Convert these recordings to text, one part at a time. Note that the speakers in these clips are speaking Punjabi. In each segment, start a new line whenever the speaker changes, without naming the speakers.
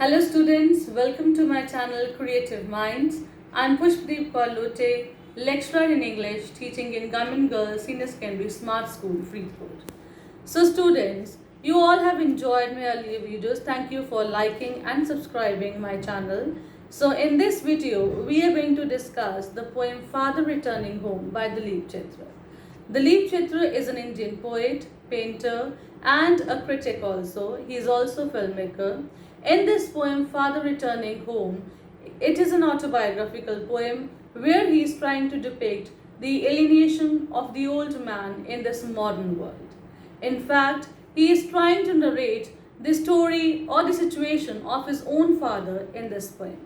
Hello students, welcome to my channel Creative Minds. I'm Pushpreet Kaur Lote, lecturer in English, teaching in Government Girls Senior Secondary Smart School, Freeport. So students, you all have enjoyed my earlier videos. Thank you for liking and subscribing my channel. So in this video, we are going to discuss the poem Father Returning Home by Dalip Chitra. Dalip Chitra is an Indian poet, painter, and a critic also. He is also a filmmaker. In this poem, Father Returning Home, it is an autobiographical poem where he is trying to depict the alienation of the old man in this modern world. In fact, he is trying to narrate the story or the situation of his own father in this poem.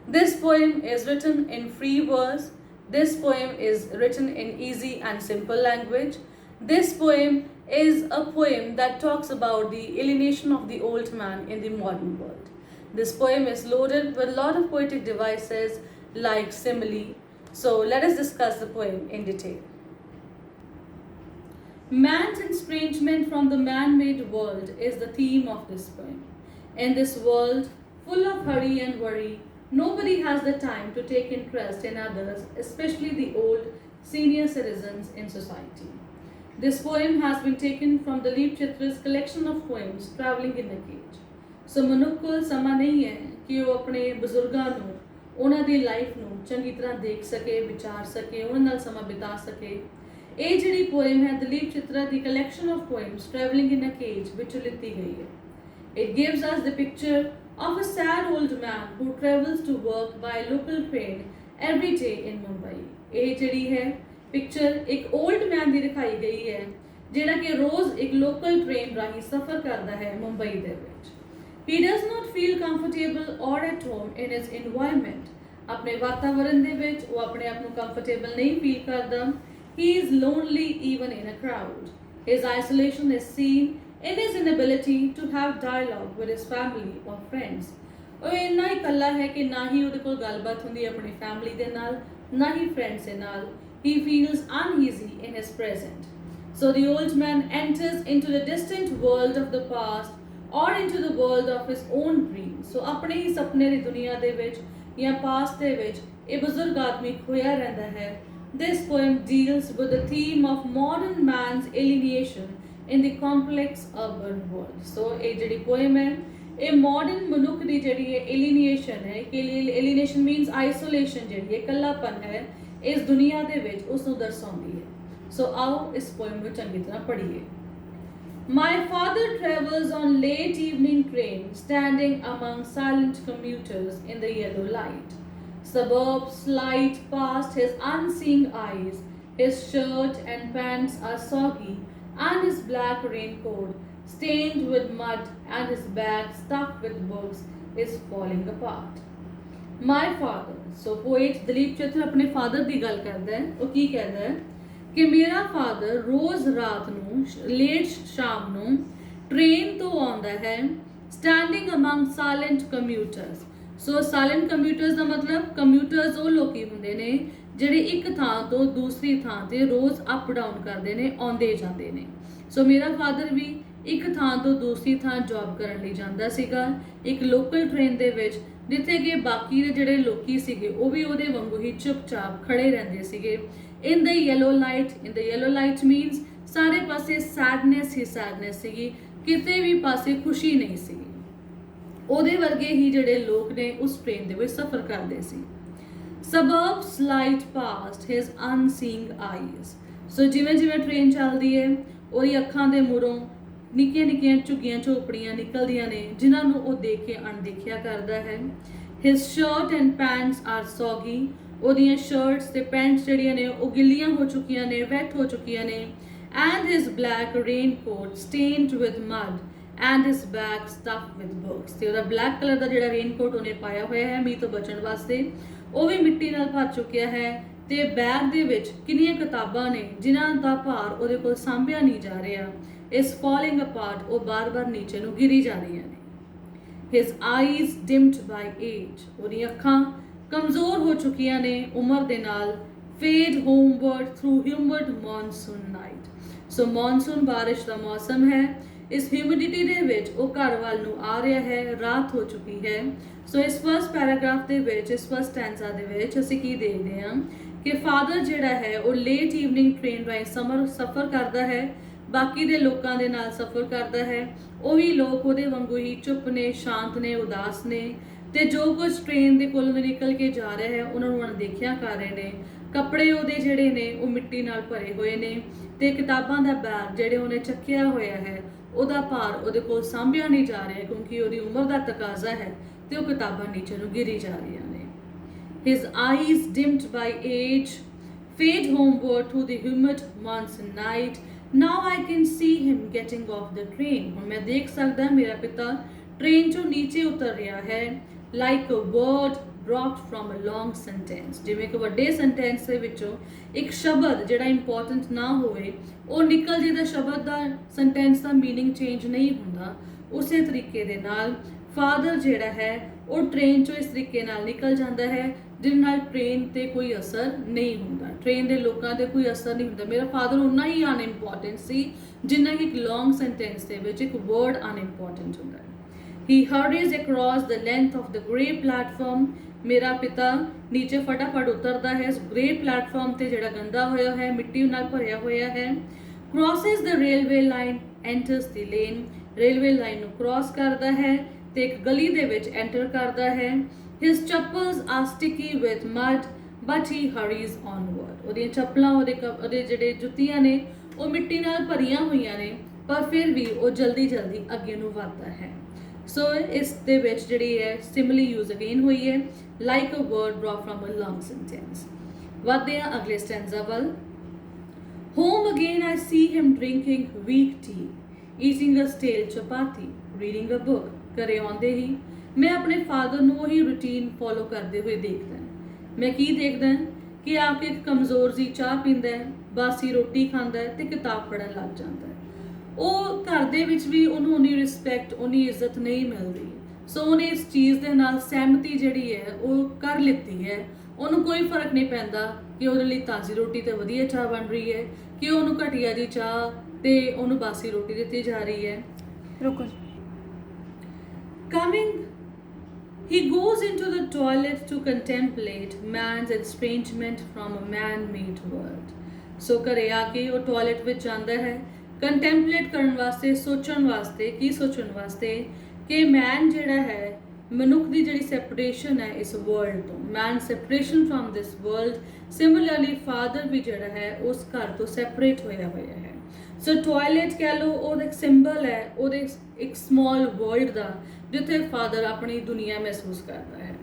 This poem is written in free verse. This poem is written in easy and simple language. This poem is a poem that talks about the alienation of the old man in the modern world. This poem is loaded with a lot of poetic devices like simile. So let us discuss the poem in detail. Man's estrangement from the man-made world is the theme of this poem. In this world full of hurry and worry, nobody has the time to take interest in others, especially the old senior citizens in society. This poem has been taken from Dalip Chitra's collection of poems Travelling in a Cage. So ਮਨੁੱਖ ਕੋਲ ਸਮਾਂ ਨਹੀਂ ਹੈ ਕਿ ਉਹ ਆਪਣੇ ਬਜ਼ੁਰਗਾਂ ਨੂੰ ਉਹਨਾਂ ਦੀ ਲਾਈਫ ਨੂੰ ਚੰਗੀ ਤਰ੍ਹਾਂ ਦੇਖ ਸਕੇ, ਵਿਚਾਰ ਸਕੇ, ਉਹਨਾਂ ਨਾਲ ਸਮਾਂ ਬਿਤਾ ਸਕੇ। ਇਹ ਜਿਹੜੀ ਪੋਇਮ ਹੈ ਦਲੀਪ ਚਿਤਰਾ ਦੀ collection of poems Travelling in a Cage ਵਿੱਚੋਂ ਲਿੱਤੀ ਗਈ ਹੈ। It gives us the picture of a sad old man who travels to work by local train every day in Mumbai. ਇਹ ਜਿਹੜੀ ਹੈ ਪਿਕਚਰ ਇੱਕ 올ਡ ਮੈਨ ਦੀ ਦਿਖਾਈ ਗਈ ਹੈ ਜਿਹੜਾ ਕਿ ਰੋਜ਼ ਇੱਕ ਲੋਕਲ ਟ੍ਰੇਨ ਰਾਹੀਂ ਸਫ਼ਰ ਕਰਦਾ ਹੈ ਮੁੰਬਈ ਦੇ ਵਿੱਚ। He does not feel comfortable or at home in his environment. ਆਪਣੇ ਵਾਤਾਵਰਣ ਦੇ ਵਿੱਚ ਉਹ ਆਪਣੇ ਆਪ ਨੂੰ ਕੰਫਰਟੇਬਲ ਨਹੀਂ ਫੀਲ ਕਰਦਾ। He is lonely even in a crowd. His isolation is seen in his inability to have dialogue with his family or friends. ਉਹ ਇੰਨਾ ਹੀ ਇਕੱਲਾ ਹੈ ਕਿ ਨਾ ਹੀ ਉਹਦੇ ਕੋਲ ਗੱਲਬਾਤ ਹੁੰਦੀ ਆਪਣੀ ਫੈਮਿਲੀ ਦੇ ਨਾਲ ਨਾ ਹੀ ਫਰੈਂਡਸ ਦੇ ਨਾਲ। He feels uneasy in his present. So the old man enters into the distant world of the past or into the world of his own dreams. So ਆਪਣੇ ਹੀ ਸੁਪਨੇ ਦੀ ਦੁਨੀਆ ਦੇ ਵਿੱਚ ਜਾਂ past ਦੇ ਵਿੱਚ ਇਹ ਬਜ਼ੁਰਗ ਆਦਮੀ ਖੋਇਆ ਰਹਿੰਦਾ ਹੈ। This poem deals with the theme of modern man's alienation in the complex urban world. So ਇਹ ਜਿਹੜੀ poem ਹੈ ਇਹ modern ਮਨੁੱਖ ਦੀ ਜਿਹੜੀ ਹੈ alienation ਹੈ ਕਿ alienation means isolation ਜਿਹੜੀ ਹੈ ਇਕੱਲਾਪਨ ਹੈ ਇਸ ਦੁਨੀਆ ਦੇ ਵਿੱਚ ਉਸ ਨੂੰ ਦਰਸਾਉਂਦੀ ਹੈ। ਸੋ ਆਓ ਇਸ ਪੋਇਮ ਨੂੰ ਚੰਗੀ ਤਰ੍ਹਾਂ ਪੜ੍ਹੀਏ। My father travels on late evening train, standing among silent commuters in the yellow light. Suburbs slide past his unseeing eyes. His shirt and pants are soggy, and his black raincoat, stained with mud, and his bag stuffed with books, is falling apart. My father, so poet Dalip ਚਿਤਰ ਆਪਣੇ ਫਾਦਰ ਦੀ ਗੱਲ ਕਰਦਾ ਹੈ। ਉਹ ਕੀ ਕਹਿੰਦਾ ਹੈ ਕਿ ਮੇਰਾ ਫਾਦਰ ਰੋਜ਼ ਰਾਤ ਨੂੰ ਲੇਟ ਸ਼ਾਮ ਨੂੰ ਟ੍ਰੇਨ ਤੋਂ ਆਉਂਦਾ ਹੈ ਸਟੈਂਡਿੰਗ ਅਮੰਗ ਸਾਇਲੈਂਟ ਕੰਮਿਊਟਰਸ। ਸੋ ਸਾਇਲੈਂਟ ਕੰਮਿਊਟਰਸ ਦਾ ਮਤਲਬ ਕੰਮਿਊਟਰਸ ਉਹ ਲੋਕੀ ਹੁੰਦੇ ਨੇ ਜਿਹੜੇ ਇੱਕ ਥਾਂ ਤੋਂ ਦੂਸਰੀ ਥਾਂ ਤੇ ਰੋਜ਼ ਅਪ ਡਾਊਨ ਕਰਦੇ ਨੇ ਆਉਂਦੇ ਜਾਂਦੇ ਨੇ। ਸੋ ਮੇਰਾ ਫਾਦਰ ਵੀ ਇੱਕ ਥਾਂ ਤੋਂ ਦੂਸਰੀ ਥਾਂ ਜੌਬ ਕਰਨ ਲਈ ਜਾਂਦਾ ਸੀਗਾ ਇੱਕ ਲੋਕਲ ਟ੍ਰੇਨ ਦੇ ਵਿੱਚ ਜਿੱਥੇ ਕਿ ਬਾਕੀ ਦੇ ਜਿਹੜੇ ਲੋਕੀ ਸੀਗੇ ਉਹ ਵੀ ਉਹਦੇ ਵਾਂਗੂ ਹੀ ਚੁੱਪਚਾਪ ਖੜੇ ਰਹਿੰਦੇ ਸੀਗੇ। ਇਨ ਦ ਯੈਲੋ ਲਾਈਟ ਮੀਨਸ ਸਾਰੇ ਪਾਸੇ ਸੈਡਨੈਸ ਹੀ ਸੈਡਨੈਸ ਸੀਗੀ ਕਿਤੇ ਵੀ ਪਾਸੇ ਖੁਸ਼ੀ ਨਹੀਂ ਸੀਗੀ। ਉਹਦੇ ਵਰਗੇ ਹੀ ਜਿਹੜੇ ਲੋਕ ਨੇ ਉਸ ਟ੍ਰੇਨ ਦੇ ਵਿੱਚ ਸਫ਼ਰ ਕਰਦੇ ਸੀ। Suburbs slide past his unseeing eyes. ਸੋ ਜਿਵੇਂ ਜਿਵੇਂ ਟ੍ਰੇਨ ਚੱਲਦੀ ਹੈ ਉਹਦੀ ਅੱਖਾਂ ਦੇ ਮੂਹਰੋਂ ਨਿੱਕੀਆਂ ਨਿੱਕੀਆਂ ਝੁੱਗੀਆਂ ਝੋਪੜੀਆਂ ਨਿਕਲਦੀਆਂ ਨੇ ਜਿਨ੍ਹਾਂ ਨੂੰ ਉਹ ਦੇਖ ਕੇ ਅਣਦੇਖਿਆ ਕਰਦਾ ਹੈ। His shirt and pants are soggy. ਉਹਦੀਆਂ ਸ਼ਰਟਸ ਤੇ ਪੈਂਟਸ ਜਿਹੜੀਆਂ ਨੇ ਉਹ ਗਿੱਲੀਆਂ ਹੋ ਚੁੱਕੀਆਂ ਨੇ ਵੈਟ ਹੋ ਚੁੱਕੀਆਂ ਨੇ। And his black raincoat stained with mud and his bag stuffed with books. ਤੇ ਉਹਦਾ ਬਲੈਕ ਕਲਰ ਦਾ ਜਿਹੜਾ ਰੇਨਕੋਟ ਉਹਨੇ ਪਾਇਆ ਹੋਇਆ ਹੈ ਮੀਂਹ ਤੋਂ ਬਚਣ ਵਾਸਤੇ ਉਹ ਵੀ ਮਿੱਟੀ ਨਾਲ ਭਰ ਚੁੱਕਿਆ ਹੈ ਤੇ ਬੈਗ ਦੇ ਵਿੱਚ ਕਿੰਨੀਆਂ ਕਿਤਾਬਾਂ ਨੇ ਜਿਨ੍ਹਾਂ ਦਾ ਭਾਰ ਉਹਦੇ ਕੋਲ ਸਾਂਭਿਆ ਨਹੀਂ ਜਾ ਰਿਹਾ। is falling apart ਉਹ ਬਾਰ-ਬਾਰ ਨੀਚੇ ਨੂੰ ਗਿਰੀ ਜਾ ਰਹੀਆਂ ਨੇ। His eyes dimmed by age. ਉਹਦੀਆਂ ਅੱਖਾਂ ਕਮਜ਼ੋਰ ਹੋ ਚੁੱਕੀਆਂ ਨੇ ਉਮਰ ਦੇ ਨਾਲ। Fade homeward through humid monsoon night. So monsoon ਬਾਰਿਸ਼ ਦਾ ਮੌਸਮ ਹੈ इस ਹਿਊਮਿਡਿਟੀ ਦੇ ਵਿੱਚ ਉਹ ਘਰ ਵੱਲ ਨੂੰ ਆ ਰਿਹਾ ਹੈ, ਰਾਤ ਹੋ ਚੁੱਕੀ ਹੈ। ਸੋ ਇਸ ਫਸਟ ਪੈਰਾਗ੍ਰਾਫ ਦੇ ਵਿੱਚ, ਇਸ ਫਸਟ ਸਟੈਂਜ਼ਾ ਦੇ ਵਿੱਚ ਅਸੀਂ ਕੀ ਦੇਖਦੇ ਹਾਂ ਕਿ ਫਾਦਰ ਜਿਹੜਾ ਹੈ ਉਹ ਲੇਟ ਈਵਨਿੰਗ ਟ੍ਰੇਨ ਰਾਹੀਂ ਸਫ਼ਰ ਕਰਦਾ ਹੈ, ਬਾਕੀ ਦੇ ਲੋਕਾਂ ਦੇ ਨਾਲ ਸਫ਼ਰ ਕਰਦਾ ਹੈ। ਉਹ ਵੀ ਲੋਕ ਉਹਦੇ ਵਾਂਗੂ ਹੀ ਚੁੱਪ ਨੇ, ਸ਼ਾਂਤ ਨੇ, ਉਦਾਸ ਨੇ, ਤੇ ਜੋ ਕੁਝ ਟ੍ਰੇਨ ਦੇ ਕੋਲੋਂ ਨਿਕਲ ਕੇ ਜਾ ਰਿਹਾ ਹੈ ਉਹਨਾਂ ਨੂੰ ਅਣਦੇਖਿਆ ਕਰ ਰਹੇ ਨੇ। ਕੱਪੜੇ ਉਹਦੇ ਜਿਹੜੇ ਨੇ ਉਹ ਮਿੱਟੀ ਨਾਲ ਭਰੇ ਹੋਏ ਨੇ, ਤੇ ਕਿਤਾਬਾਂ ਦਾ ਬੈਗ ਜਿਹੜੇ ਉਹਨੇ ਚੱਕਿਆ ਹੋਇਆ ਹੈ ਉਹਦਾ ਭਾਰ ਉਹਦੇ ਕੋਲ ਸਾਂਭਿਆ ਨਹੀਂ ਜਾ ਰਿਹਾ ਕਿਉਂਕਿ ਉਹਦੀ ਉਮਰ ਦਾ ਤਕਾਜ਼ਾ ਹੈ ਤੇ ਉਹ ਕਿਤਾਬਾਂ ਨੀਚੇ ਨੂੰ ਗਿਰੀ ਜਾ ਰਹੀਆਂ ਨੇ। His eyes dimmed by age fade homeward through the humid monsoon night. Now I can see him getting off the train. ਹੁਣ ਮੈਂ ਦੇਖ ਸਕਦਾ ਮੇਰਾ ਪਿਤਾ ਟ੍ਰੇਨ ਚੋਂ ਨੀਚੇ ਉਤਰ ਰਿਹਾ ਹੈ। Like a word dropped from a long sentence, ਜਿਵੇਂ ਕਿ ਵੱਡੇ ਸੈਂਟੈਂਸ ਦੇ ਵਿੱਚੋਂ ਇੱਕ ਸ਼ਬਦ ਜਿਹੜਾ ਇੰਪੋਰਟੈਂਟ ਨਾ ਹੋਵੇ ਉਹ ਨਿਕਲ ਜੇ ਤਾਂ ਸ਼ਬਦ ਦਾ, ਸੈਂਟੈਂਸ ਦਾ ਮੀਨਿੰਗ ਚੇਂਜ ਨਹੀਂ ਹੁੰਦਾ। ਉਸੇ ਤਰੀਕੇ ਦੇ ਨਾਲ ਫਾਦਰ ਜਿਹੜਾ ਹੈ ਉਹ ਟ੍ਰੇਨ ਚੋਂ ਇਸ ਤਰੀਕੇ ਨਾਲ ਨਿਕਲ ਜਾਂਦਾ ਹੈ ਜਿਹਦੇ ਨਾਲ ਟ੍ਰੇਨ ਤੇ ਕੋਈ ਅਸਰ ਨਹੀਂ ਹੁੰਦਾ, ਟ੍ਰੇਨ ਦੇ ਲੋਕਾਂ ਤੇ ਕੋਈ ਅਸਰ ਨਹੀਂ ਹੁੰਦਾ। ਮੇਰਾ ਫਾਦਰ ਉਨਾ ਹੀ ਅਨਇੰਪੋਰਟੈਂਟ ਸੀ ਜਿੰਨਾ ਕਿ ਇੱਕ ਲੌਂਗ ਸੈਂਟੈਂਸ ਦੇ ਵਿੱਚ ਇੱਕ ਵਰਡ ਅਨਇੰਪੋਰਟੈਂਟ ਹੁੰਦਾ ਹੈ। He hurries across the length of the grey platform. ਮੇਰਾ ਪਿਤਾ ਨੀਚੇ ਫਟਾਫਟ ਉਤਰਦਾ ਹੈ ਇਸ ਗ੍ਰੇ ਪਲੇਟਫਾਰਮ ਤੇ ਜਿਹੜਾ ਗੰਦਾ ਹੋਇਆ ਹੈ, ਮਿੱਟੀ ਨਾਲ ਭਰਿਆ ਹੋਇਆ ਹੈ। Crosses the railway line, enters the lane. Railway line ਨੂੰ ਕ੍ਰਾਸ ਕਰਦਾ ਹੈ ਤੇ ਇੱਕ ਗਲੀ ਦੇ ਵਿੱਚ ਐਂਟਰ ਕਰਦਾ ਹੈ। His chappals are sticky with mud, but he hurries onward. ਉਹਦੀਆਂ ਚੱਪਲਾਂ, ਉਹਦੇ ਜਿਹੜੇ ਜੁੱਤੀਆਂ ਨੇ ਉਹ ਮਿੱਟੀ ਨਾਲ ਭਰੀਆਂ ਹੋਈਆਂ ਨੇ, ਪਰ ਫਿਰ ਵੀ ਉਹ ਜਲਦੀ ਜਲਦੀ ਅੱਗੇ ਨੂੰ ਵਧਦਾ ਹੈ। ਸੋ ਇਸ ਦੇ ਵਿੱਚ ਜਿਹੜੀ ਹੈ ਸਿਮਿਲੀ ਯੂਜ਼ ਅਗੇਨ ਹੋਈ ਹੈ, like a word brought from a long sentence. ਵਧਦੇ ਹਾਂ ਅਗਲੇ ਸਟੈਂਜ਼ਾ ਵੱਲ। Home again I see him drinking weak tea, eating a stale chapati, reading a book. ਘਰੇ ਆਉਂਦੇ ਹੀ ਮੈਂ ਆਪਣੇ ਫਾਦਰ ਨੂੰ ਉਹੀ ਰੂਟੀਨ ਫੋਲੋ ਕਰਦੇ ਹੋਏ ਦੇਖਦਾ। ਮੈਂ ਕੀ ਦੇਖਦਾ ਕਿ ਆ ਕੇ ਇੱਕ ਕਮਜ਼ੋਰ ਜੀ ਚਾਹ ਪੀਂਦਾ ਹੈ, ਬਾਸੀ ਰੋਟੀ ਖਾਂਦਾ ਹੈ ਤੇ ਕਿਤਾਬ ਪੜ੍ਹਨ ਲੱਗ ਜਾਂਦਾ ਹੈ। ਉਹ ਘਰ ਦੇ ਵਿੱਚ ਵੀ ਉਹਨੂੰ ਉਨੀ ਰਿਸਪੈਕਟ, ਉਨੀ ਇੱਜ਼ਤ ਨਹੀਂ ਮਿਲਦੀ। ਸੋ ਉਹਨੇ ਇਸ ਚੀਜ਼ ਦੇ ਨਾਲ ਸਹਿਮਤੀ ਜਿਹੜੀ ਹੈ ਉਹ ਕਰ ਲਿੱਤੀ ਹੈ। ਉਹਨੂੰ ਕੋਈ ਫਰਕ ਨਹੀਂ ਪੈਂਦਾ ਕਿ ਉਹਦੇ ਲਈ ਤਾਜ਼ੀ ਰੋਟੀ ਤੇ ਵਧੀਆ ਚਾਹ ਬਣ ਰਹੀ ਹੈ ਕਿ ਉਹਨੂੰ ਘਟੀਆ ਦੀ ਚਾਹ ਤੇ ਉਹਨੂੰ ਬਾਸੀ ਰੋਟੀ ਦਿੱਤੀ ਜਾ ਰਹੀ ਹੈ।
ਰੁਕੋ।
Coming, he goes into the toilet to contemplate man's estrangement from a man-made world. So ਘਰੇ ਆ ਕੇ ਉਹ ਟਾਇਲਟ ਵਿੱਚ ਜਾਂਦਾ ਹੈ ਕੰਟੈਂਪਲੇਟ ਕਰਨ ਵਾਸਤੇ, ਸੋਚਣ ਵਾਸਤੇ। ਕੀ ਸੋਚਣ ਵਾਸਤੇ? ਕਿ ਮੈਨ ਜਿਹੜਾ ਹੈ, ਮਨੁੱਖ ਦੀ ਜਿਹੜੀ ਸੈਪਰੇਸ਼ਨ ਹੈ ਇਸ ਵਰਲਡ ਤੋਂ, man separation from this world. Similarly father ਵੀ ਜਿਹੜਾ ਹੈ ਉਸ ਘਰ ਤੋਂ ਸੈਪਰੇਟ ਹੋਇਆ ਹੈ। ਸੋ ਟਾਇਲਟ ਕਹਿ ਲਓ, ਉਹਦਾ ਇੱਕ ਸਿੰਬਲ ਹੈ ਉਹਦੇ ਇੱਕ ਸਮਾਲ ਵਰਲਡ ਦਾ, ਜਿੱਥੇ ਫਾਦਰ ਆਪਣੀ ਦੁਨੀਆ ਮਹਿਸੂਸ ਕਰਦਾ ਹੈ।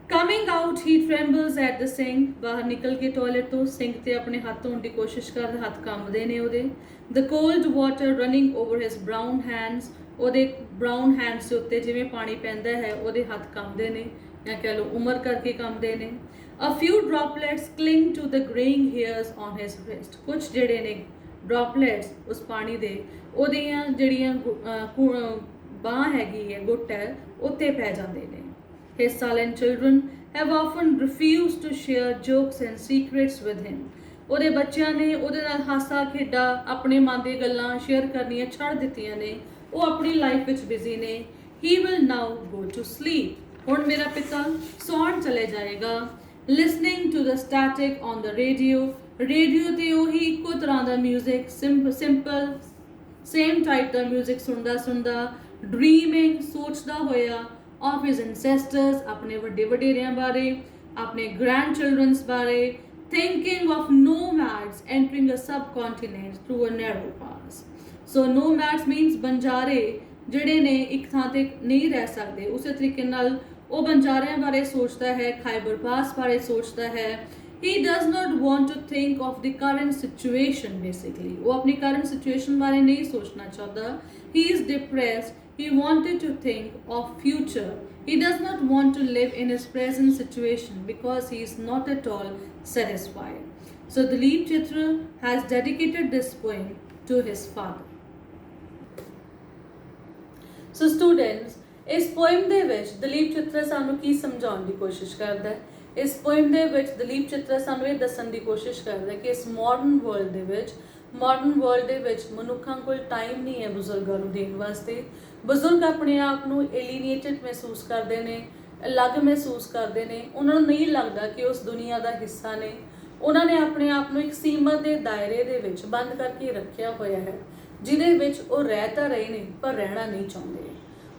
Coming out he trembles at the sink. ਬਾਹਰ ਨਿਕਲ ਕੇ ਟਾਇਲਟ ਤੋਂ ਸਿੰਕ ਤੇ ਆਪਣੇ ਹੱਥ ਧੋਣ ਦੀ ਕੋਸ਼ਿਸ਼ ਕਰਦਾ, ਹੱਥ ਕੰਬਦੇ ਨੇ ਉਹਦੇ। ਦ ਕੋਲਡ ਵਾਟਰ ਰਨਿੰਗ ਓਵਰ ਹਿਸ ਬਰਾਊਨ ਹੈਂਡਸ। ਉਹਦੇ ਬਰਾਊਨ ਹੈਂਡਸ ਦੇ ਉੱਤੇ ਜਿਵੇਂ ਪਾਣੀ ਪੈਂਦਾ ਹੈ ਉਹਦੇ ਹੱਥ ਕੰਬਦੇ ਨੇ, ਜਾਂ ਕਹਿ ਲਓ ਉਮਰ ਕਰਕੇ ਕੰਬਦੇ ਨੇ। A few droplets clinging to the greying hairs on his wrist. ਕੁਛ ਜਿਹੜੇ ਨੇ ਡ੍ਰੌਪਲੇਟਸ ਉਸ ਪਾਣੀ ਦੇ ਉਹਦੀਆਂ ਜਿਹੜੀਆਂ ਬਾਂਹ ਹੈਗੀ ਹੈ, ਗੁੱਟ ਹੈ, ਉੱਤੇ ਪੈ ਜਾਂਦੇ ਨੇ। His silent children have often refused to share jokes and secrets with him. ਉਹਦੇ ਬੱਚਿਆਂ ਨੇ ਉਹਦੇ ਨਾਲ ਹਾਸਾ ਖੇਡਾ, ਆਪਣੇ ਮਨ ਦੀਆਂ ਗੱਲਾਂ ਸ਼ੇਅਰ ਕਰਨੀਆਂ ਛੱਡ ਦਿੱਤੀਆਂ ਨੇ। ਉਹ ਆਪਣੀ ਲਾਈਫ ਵਿੱਚ ਬਿਜ਼ੀ ਨੇ। He will now go to sleep. ਹੁਣ ਮੇਰਾ ਪਿਤਾ ਸੌਣ ਚਲੇ ਜਾਏਗਾ। Listening to the static on the radio. Radio ਤੇ ਉਹੀ ਇੱਕੋ ਤਰ੍ਹਾਂ ਦਾ ਮਿਊਜ਼ਿਕ, ਸਿੰਪਲ ਸੇਮ ਟਾਈਪ ਦਾ ਮਿਊਜ਼ਿਕ ਸੁਣਦਾ। ਡਰੀਮਿੰਗ, ਸੋਚਦਾ ਹੋਇਆ of his ancestors, ਆਪਣੇ ਵੱਡੇ ਵਡੇਰਿਆਂ ਬਾਰੇ, ਆਪਣੇ ਗ੍ਰੈਂਡ ਚਿਲਡਰਨਸ ਬਾਰੇ। thinking of nomads entering a subcontinent through a narrow pass. So nomads means ਬੰਜਾਰੇ ਜਿਹੜੇ ਨੇ ਇੱਕ ਥਾਂ ਤੇ ਨਹੀਂ ਰਹਿ ਸਕਦੇ। ਉਸੇ ਤਰੀਕੇ ਨਾਲ ਉਹ ਬੰਜਾਰਿਆਂ ਬਾਰੇ ਸੋਚਦਾ ਹੈ, ਖਾਈਬਰ ਪਾਸ ਬਾਰੇ ਸੋਚਦਾ ਹੈ। He does not want to think of the current situation basically. ਉਹ ਆਪਣੀ current situation ਬਾਰੇ ਨਹੀਂ ਸੋਚਣਾ ਚਾਹੁੰਦਾ। He is depressed. He wanted to think of future. He does not want to live in his present situation because he is not at all satisfied. So Dalip Chitra has dedicated this poem to his father. So students, ਇਸ poem ਦੇ ਵਿੱਚ ਦਲੀਪ ਚਿੱਤਰ ਸਾਨੂੰ ਕੀ ਸਮਝਾਉਣ ਦੀ ਕੋਸ਼ਿਸ਼ ਕਰਦਾ ਹੈ? ਇਸ poem ਦੇ ਵਿੱਚ ਦਲੀਪ ਚਿੱਤਰ ਸਾਨੂੰ ਇਹ ਦੱਸਣ ਦੀ ਕੋਸ਼ਿਸ਼ ਕਰਦਾ ਹੈ ਕਿ ਇਸ ਮਾਡਰਨ ਵਰਲਡ ਦੇ ਵਿੱਚ ਮਾਡਰਨ ਵਰਲਡ ਦੇ ਵਿੱਚ ਮਨੁੱਖਾਂ ਕੋਲ ਟਾਈਮ ਨਹੀਂ ਹੈ ਬਜ਼ੁਰਗਾਂ ਨੂੰ ਦੇਣ ਵਾਸਤੇ। ਬਜ਼ੁਰਗ ਆਪਣੇ ਆਪ ਨੂੰ ਏਲੀਨੀਏਟਡ ਮਹਿਸੂਸ ਕਰਦੇ ਨੇ, ਅਲੱਗ ਮਹਿਸੂਸ ਕਰਦੇ ਨੇ। ਉਹਨਾਂ ਨੂੰ ਨਹੀਂ ਲੱਗਦਾ ਕਿ ਉਸ ਦੁਨੀਆ ਦਾ ਹਿੱਸਾ ਨੇ। ਉਹਨਾਂ ਨੇ ਆਪਣੇ ਆਪ ਨੂੰ ਇੱਕ ਸੀਮਤ ਦੇ ਦਾਇਰੇ ਦੇ ਵਿੱਚ ਬੰਦ ਕਰਕੇ ਰੱਖਿਆ ਹੋਇਆ ਹੈ, ਜਿਹਦੇ ਵਿੱਚ ਉਹ ਰਹਿ ਤਾਂ ਰਹੇ ਨੇ ਪਰ ਰਹਿਣਾ ਨਹੀਂ ਚਾਹੁੰਦੇ।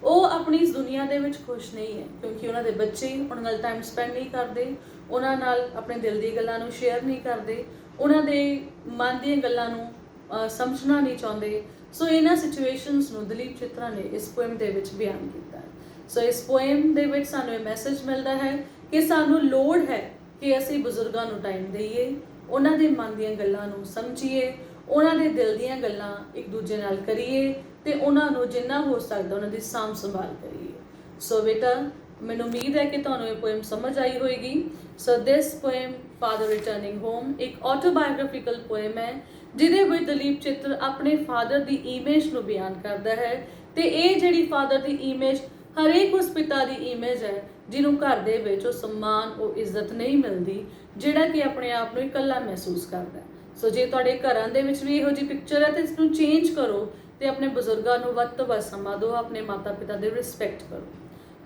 ਉਹ ਆਪਣੀ ਇਸ ਦੁਨੀਆ ਦੇ ਵਿੱਚ ਖੁਸ਼ ਨਹੀਂ ਹੈ ਕਿਉਂਕਿ ਉਹਨਾਂ ਦੇ ਬੱਚੇ ਉਹਨਾਂ ਨਾਲ ਟਾਈਮ ਸਪੈਂਡ ਨਹੀਂ ਕਰਦੇ, ਉਹਨਾਂ ਨਾਲ ਆਪਣੇ ਦਿਲ ਦੀਆਂ ਗੱਲਾਂ ਨੂੰ ਸ਼ੇਅਰ ਨਹੀਂ ਕਰਦੇ, ਉਹਨਾਂ ਦੇ ਮਨ ਦੀਆਂ ਗੱਲਾਂ ਨੂੰ ਸਮਝਣਾ ਨਹੀਂ ਚਾਹੁੰਦੇ। ਸੋ ਇਹਨਾਂ ਸਿਚੁਏਸ਼ਨਸ ਨੂੰ ਦਲੀਪ ਚਿੱਤਰਾ ਨੇ ਇਸ ਪੋਇਮ ਦੇ ਵਿੱਚ ਬਿਆਨ ਕੀਤਾ ਹੈ। ਸੋ ਇਸ ਪੋਇਮ ਦੇ ਵਿੱਚ ਸਾਨੂੰ ਇਹ ਮੈਸੇਜ ਮਿਲਦਾ ਹੈ ਕਿ ਸਾਨੂੰ ਲੋੜ ਹੈ ਕਿ ਅਸੀਂ ਬਜ਼ੁਰਗਾਂ ਨੂੰ ਟਾਈਮ ਦੇਈਏ, ਉਹਨਾਂ ਦੇ ਮਨ ਦੀਆਂ ਗੱਲਾਂ ਨੂੰ ਸਮਝੀਏ, ਉਹਨਾਂ ਦੇ ਦਿਲ ਦੀਆਂ ਗੱਲਾਂ ਇੱਕ ਦੂਜੇ ਨਾਲ ਕਰੀਏ ਤੇ ਉਹਨਾਂ ਨੂੰ ਜਿੰਨਾ ਹੋ ਸਕਦਾ ਉਹਨਾਂ ਦੀ ਸਾਂਭ ਸੰਭਾਲ ਕਰੀਏ। ਸੋ ਬੇਟਾ, ਮੈਨੂੰ ਉਮੀਦ ਹੈ ਕਿ ਤੁਹਾਨੂੰ ਇਹ ਪੋਇਮ ਸਮਝ ਆਈ ਹੋਏਗੀ। ਸੋ ਦਿਸ ਪੋਇਮ ਫਾਦਰ ਰਿਟਰਨਿੰਗ ਹੋਮ ਇੱਕ ਆਟੋਬਾਇਓਗ੍ਰਾਫਿਕਲ ਪੋਇਮ ਹੈ, ਜਿਹਦੇ ਵਿੱਚ ਦਲੀਪ ਚਿੱਤਰ ਆਪਣੇ ਫਾਦਰ ਦੀ ਇਮੇਜ ਨੂੰ ਬਿਆਨ ਕਰਦਾ ਹੈ। ਤੇ ਇਹ ਜਿਹੜੀ ਫਾਦਰ ਦੀ ਇਮੇਜ ਹਰੇਕ ਉਸ ਪਿਤਾ ਦੀ ਇਮੇਜ ਹੈ ਜਿਹਨੂੰ ਘਰ ਦੇ ਵਿੱਚ ਉਹ ਸਨਮਾਨ, ਉਹ ਇੱਜ਼ਤ ਨਹੀਂ ਮਿਲਦੀ, ਜਿਹੜਾ ਕਿ ਆਪਣੇ ਆਪ ਨੂੰ ਇਕੱਲਾ ਮਹਿਸੂਸ ਕਰਦਾ ਹੈ। ਸੋ ਜੇ ਤੁਹਾਡੇ ਘਰਾਂ ਦੇ ਵਿੱਚ ਵੀ ਇਹੋ ਜਿਹੀ ਪਿਕਚਰ ਹੈ ਤਾਂ ਇਸ ਨੂੰ ਚੇਂਜ ਕਰੋ ਤੇ ਆਪਣੇ ਬਜ਼ੁਰਗਾਂ ਨੂੰ ਵੱਧ ਤੋਂ ਵੱਧ ਸਮਾਂ ਦਿਓ, ਆਪਣੇ ਮਾਤਾ ਪਿਤਾ ਦੇ ਰਿਸਪੈਕਟ ਕਰੋ।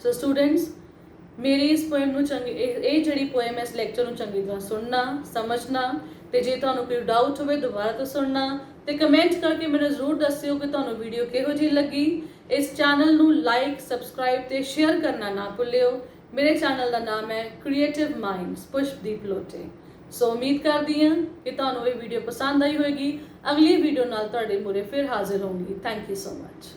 ਸੋ ਸਟੂਡੈਂਟਸ, ਮੇਰੀ ਇਸ ਪੋਇਮ ਨੂੰ ਇਹ ਜਿਹੜੀ ਪੋਇਮ ਹੈ ਇਸ ਲੈਕਚਰ ਨੂੰ ਚੰਗੀ ਤਰ੍ਹਾਂ ਸੁਣਨਾ, ਸਮਝਣਾ, ਤੇ ਜੇ ਤੁਹਾਨੂੰ ਕੋਈ ਡਾਊਟ ਹੋਵੇ ਦੁਬਾਰਾ ਤੋਂ ਸੁਣਨਾ ਤੇ ਕਮੈਂਟ ਕਰਕੇ ਮੈਨੂੰ ਜ਼ਰੂਰ ਦੱਸਿਓ ਕਿ ਤੁਹਾਨੂੰ ਵੀਡੀਓ ਕਿਹੋ ਜਿਹੀ ਲੱਗੀ। ਇਸ ਚੈਨਲ ਨੂੰ ਲਾਈਕ, ਸਬਸਕ੍ਰਾਈਬ ਤੇ ਸ਼ੇਅਰ ਕਰਨਾ ਨਾ ਭੁੱਲਿਓ। ਮੇਰੇ ਚੈਨਲ ਦਾ ਨਾਮ ਹੈ ਕ੍ਰੀਏਟਿਵ ਮਾਈਂਡਸ ਪੁਸ਼ਪਦੀਪ ਲੋਟੇ। ਸੋ ਉਮੀਦ ਕਰਦੀ ਹਾਂ ਕਿ ਤੁਹਾਨੂੰ ਇਹ ਵੀਡੀਓ ਪਸੰਦ ਆਈ ਹੋਵੇਗੀ। ਅਗਲੀ ਵੀਡੀਓ ਨਾਲ ਤੁਹਾਡੇ ਮੂਹਰੇ ਫਿਰ ਹਾਜ਼ਰ ਹੋਵਾਂਗੀ। Thank you so much.